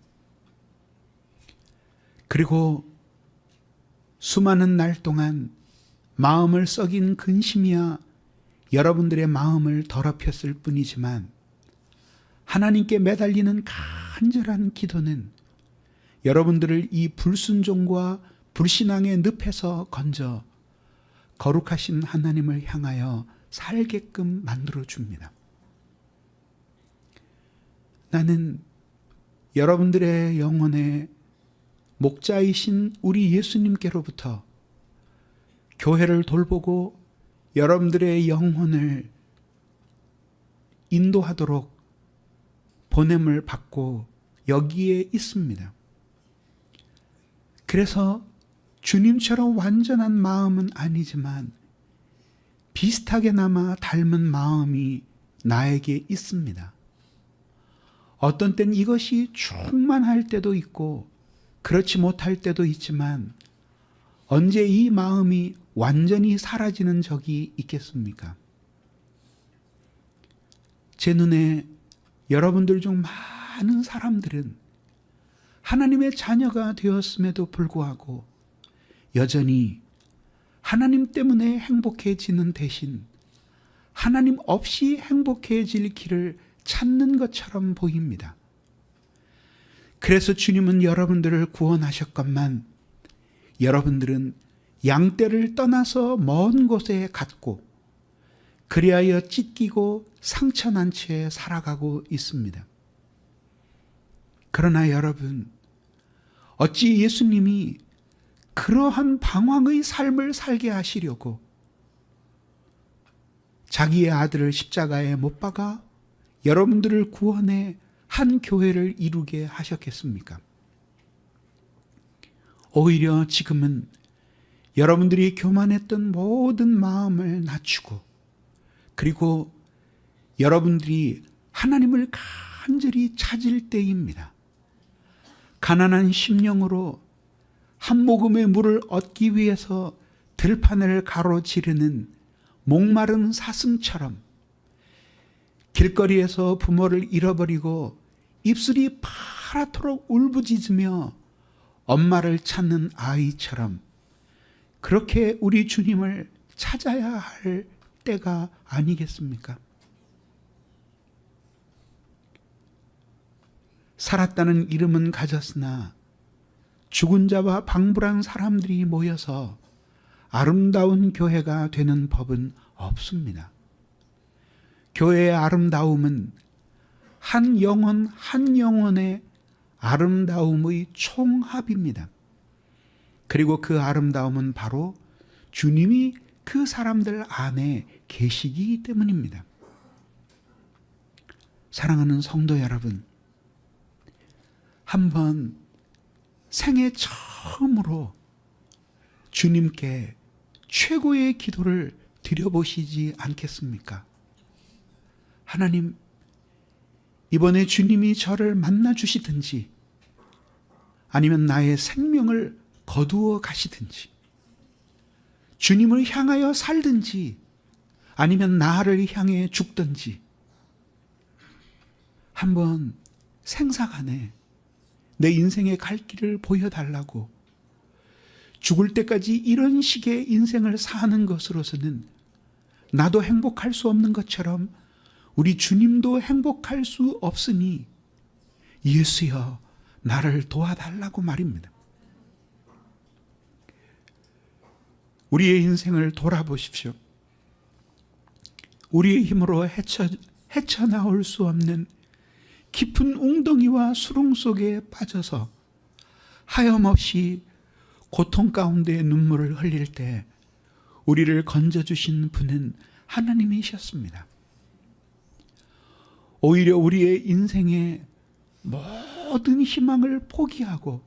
그리고 수많은 날 동안 마음을 썩인 근심이야 여러분들의 마음을 더럽혔을 뿐이지만 하나님께 매달리는 간절한 기도는 여러분들을 이 불순종과 불신앙의 늪에서 건져 거룩하신 하나님을 향하여 살게끔 만들어줍니다. 나는 여러분들의 영혼의 목자이신 우리 예수님께로부터 교회를 돌보고 여러분들의 영혼을 인도하도록 보냄을 받고 여기에 있습니다. 그래서 주님처럼 완전한 마음은 아니지만 비슷하게나마 닮은 마음이 나에게 있습니다. 어떤 때는 이것이 충만할 때도 있고 그렇지 못할 때도 있지만 언제 이 마음이 완전히 사라지는 적이 있겠습니까? 제 눈에 여러분들 중 많은 사람들은 하나님의 자녀가 되었음에도 불구하고 여전히 하나님 때문에 행복해지는 대신 하나님 없이 행복해질 길을 찾는 것처럼 보입니다. 그래서 주님은 여러분들을 구원하셨건만 여러분들은 양떼를 떠나서 먼 곳에 갔고 그리하여 찢기고 상처난 채 살아가고 있습니다. 그러나 여러분, 어찌 예수님이 그러한 방황의 삶을 살게 하시려고 자기의 아들을 십자가에 못 박아 여러분들을 구원해 한 교회를 이루게 하셨겠습니까? 오히려 지금은 여러분들이 교만했던 모든 마음을 낮추고 그리고 여러분들이 하나님을 간절히 찾을 때입니다. 가난한 심령으로 한 모금의 물을 얻기 위해서 들판을 가로지르는 목마른 사슴처럼 길거리에서 부모를 잃어버리고 입술이 파랗도록 울부짖으며 엄마를 찾는 아이처럼 그렇게 우리 주님을 찾아야 할 때가 아니겠습니까? 살았다는 이름은 가졌으나 죽은 자와 방불한 사람들이 모여서 아름다운 교회가 되는 법은 없습니다. 교회의 아름다움은 한 영혼 한 영혼의 아름다움의 총합입니다. 그리고 그 아름다움은 바로 주님이 그 사람들 안에 계시기 때문입니다. 사랑하는 성도 여러분, 한번 생애 처음으로 주님께 최고의 기도를 드려보시지 않겠습니까? 하나님, 이번에 주님이 저를 만나 주시든지 아니면 나의 생명을 거두어 가시든지 주님을 향하여 살든지 아니면 나를 향해 죽든지 한번 생사간에 내 인생의 갈 길을 보여달라고, 죽을 때까지 이런 식의 인생을 사는 것으로서는 나도 행복할 수 없는 것처럼 우리 주님도 행복할 수 없으니 예수여 나를 도와달라고 말입니다. 우리의 인생을 돌아보십시오. 우리의 힘으로 헤쳐나올 수 없는 깊은 웅덩이와 수렁 속에 빠져서 하염없이 고통 가운데 눈물을 흘릴 때 우리를 건져주신 분은 하나님이셨습니다. 오히려 우리의 인생의 모든 희망을 포기하고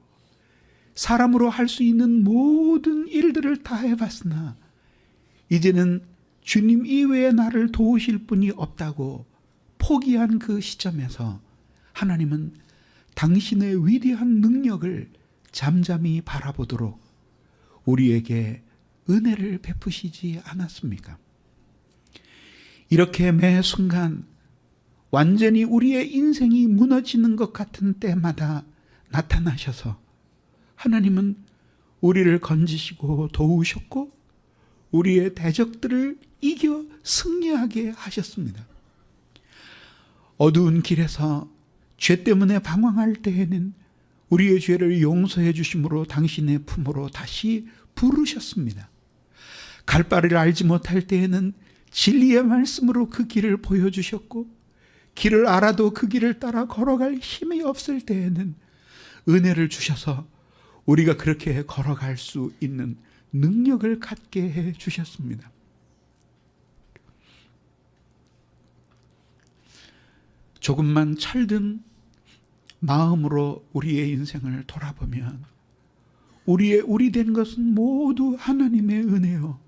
사람으로 할 수 있는 모든 일들을 다 해봤으나 이제는 주님 이외에 나를 도우실 분이 없다고 포기한 그 시점에서 하나님은 당신의 위대한 능력을 잠잠히 바라보도록 우리에게 은혜를 베푸시지 않았습니까? 이렇게 매 순간 완전히 우리의 인생이 무너지는 것 같은 때마다 나타나셔서 하나님은 우리를 건지시고 도우셨고 우리의 대적들을 이겨 승리하게 하셨습니다. 어두운 길에서 죄 때문에 방황할 때에는 우리의 죄를 용서해 주심으로 당신의 품으로 다시 부르셨습니다. 갈 바를 알지 못할 때에는 진리의 말씀으로 그 길을 보여주셨고, 길을 알아도 그 길을 따라 걸어갈 힘이 없을 때에는 은혜를 주셔서 우리가 그렇게 걸어갈 수 있는 능력을 갖게 해 주셨습니다. 조금만 철든 마음으로 우리의 인생을 돌아보면 우리 된 것은 모두 하나님의 은혜요,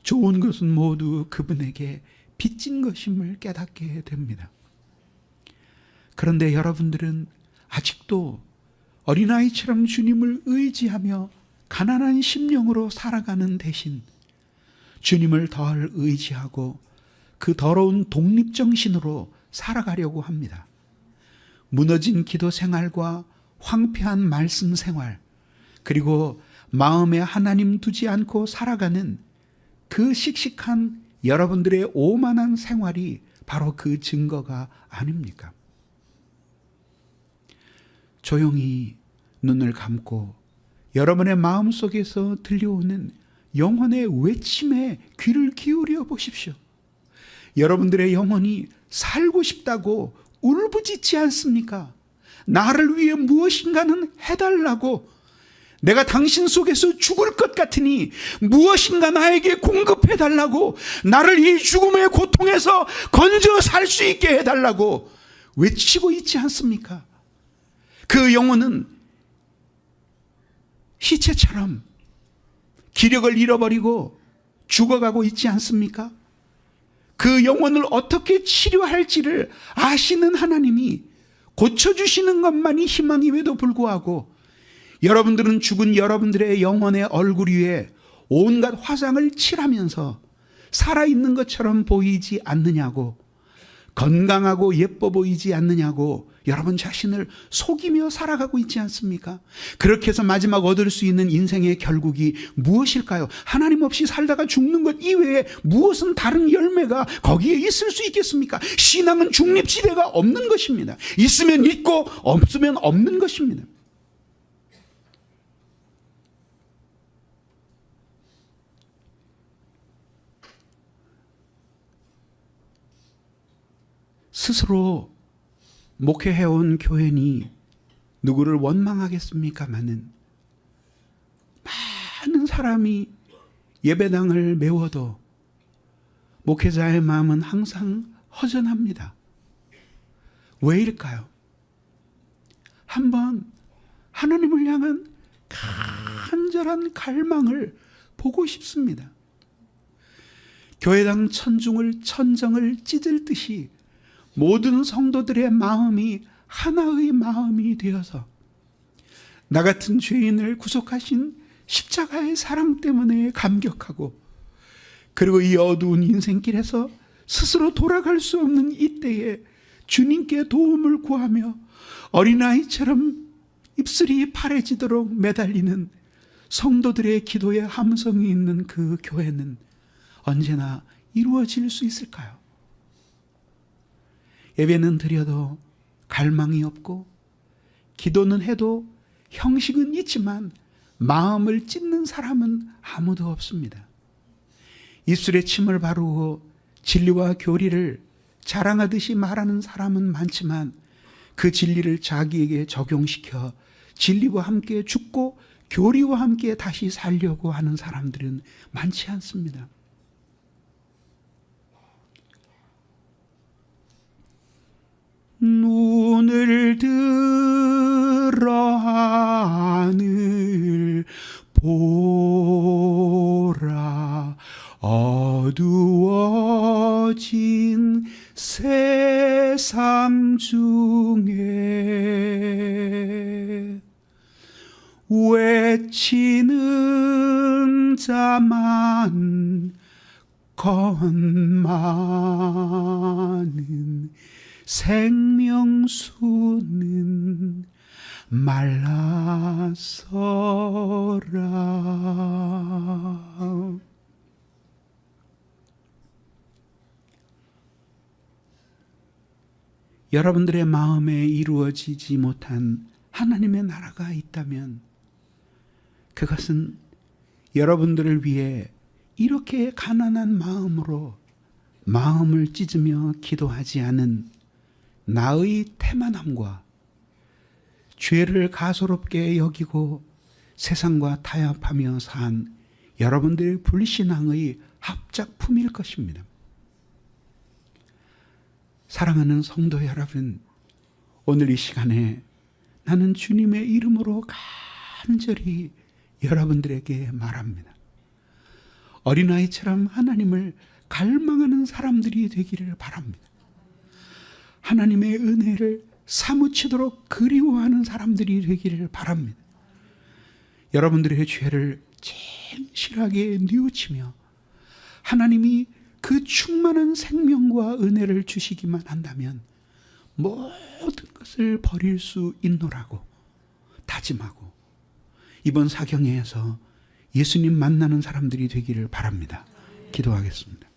좋은 것은 모두 그분에게 빚진 것임을 깨닫게 됩니다. 그런데 여러분들은 아직도 어린아이처럼 주님을 의지하며 가난한 심령으로 살아가는 대신 주님을 덜 의지하고 그 더러운 독립정신으로 살아가려고 합니다. 무너진 기도 생활과 황폐한 말씀 생활, 그리고 마음에 하나님 두지 않고 살아가는 그 씩씩한 여러분들의 오만한 생활이 바로 그 증거가 아닙니까? 조용히 눈을 감고 여러분의 마음속에서 들려오는 영혼의 외침에 귀를 기울여 보십시오. 여러분들의 영혼이 살고 싶다고 울부짖지 않습니까? 나를 위해 무엇인가는 해달라고, 내가 당신 속에서 죽을 것 같으니 무엇인가 나에게 공급해달라고, 나를 이 죽음의 고통에서 건져 살 수 있게 해달라고 외치고 있지 않습니까? 그 영혼은 시체처럼 기력을 잃어버리고 죽어가고 있지 않습니까? 그 영혼을 어떻게 치료할지를 아시는 하나님이 고쳐주시는 것만이 희망임에도 불구하고 여러분들은 죽은 여러분들의 영혼의 얼굴 위에 온갖 화상을 칠하면서 살아있는 것처럼 보이지 않느냐고, 건강하고 예뻐 보이지 않느냐고 여러분 자신을 속이며 살아가고 있지 않습니까? 그렇게 해서 마지막 얻을 수 있는 인생의 결국이 무엇일까요? 하나님 없이 살다가 죽는 것 이외에 무엇은 다른 열매가 거기에 있을 수 있겠습니까? 신앙은 중립지대가 없는 것입니다. 있으면 있고 없으면 없는 것입니다. 스스로 목회해온 교회니 누구를 원망하겠습니까마는 많은 사람이 예배당을 메워도 목회자의 마음은 항상 허전합니다. 왜일까요? 한번 하나님을 향한 간절한 갈망을 보고 싶습니다. 교회당 천정을 찢을 듯이 모든 성도들의 마음이 하나의 마음이 되어서 나 같은 죄인을 구속하신 십자가의 사랑 때문에 감격하고, 그리고 이 어두운 인생길에서 스스로 돌아갈 수 없는 이때에 주님께 도움을 구하며 어린아이처럼 입술이 파래지도록 매달리는 성도들의 기도의 함성이 있는 그 교회는 언제나 이루어질 수 있을까요? 예배는 드려도 갈망이 없고, 기도는 해도 형식은 있지만 마음을 찢는 사람은 아무도 없습니다. 입술에 침을 바르고 진리와 교리를 자랑하듯이 말하는 사람은 많지만, 그 진리를 자기에게 적용시켜 진리와 함께 죽고 교리와 함께 다시 살려고 하는 사람들은 많지 않습니다. 눈을 들어 하늘 보라, 어두워진 세상 중에 외치는 자만 건많은 생명수는 말라서라. 여러분들의 마음에 이루어지지 못한 하나님의 나라가 있다면, 그것은 여러분들을 위해 이렇게 가난한 마음으로 마음을 찢으며 기도하지 않은 나의 태만함과 죄를 가소롭게 여기고 세상과 타협하며 산 여러분들의 불신앙의 합작품일 것입니다. 사랑하는 성도 여러분, 오늘 이 시간에 나는 주님의 이름으로 간절히 여러분들에게 말합니다. 어린아이처럼 하나님을 갈망하는 사람들이 되기를 바랍니다. 하나님의 은혜를 사무치도록 그리워하는 사람들이 되기를 바랍니다. 여러분들의 죄를 진실하게 뉘우치며 하나님이 그 충만한 생명과 은혜를 주시기만 한다면 모든 것을 버릴 수 있노라고 다짐하고, 이번 사경회에서 예수님 만나는 사람들이 되기를 바랍니다. 기도하겠습니다.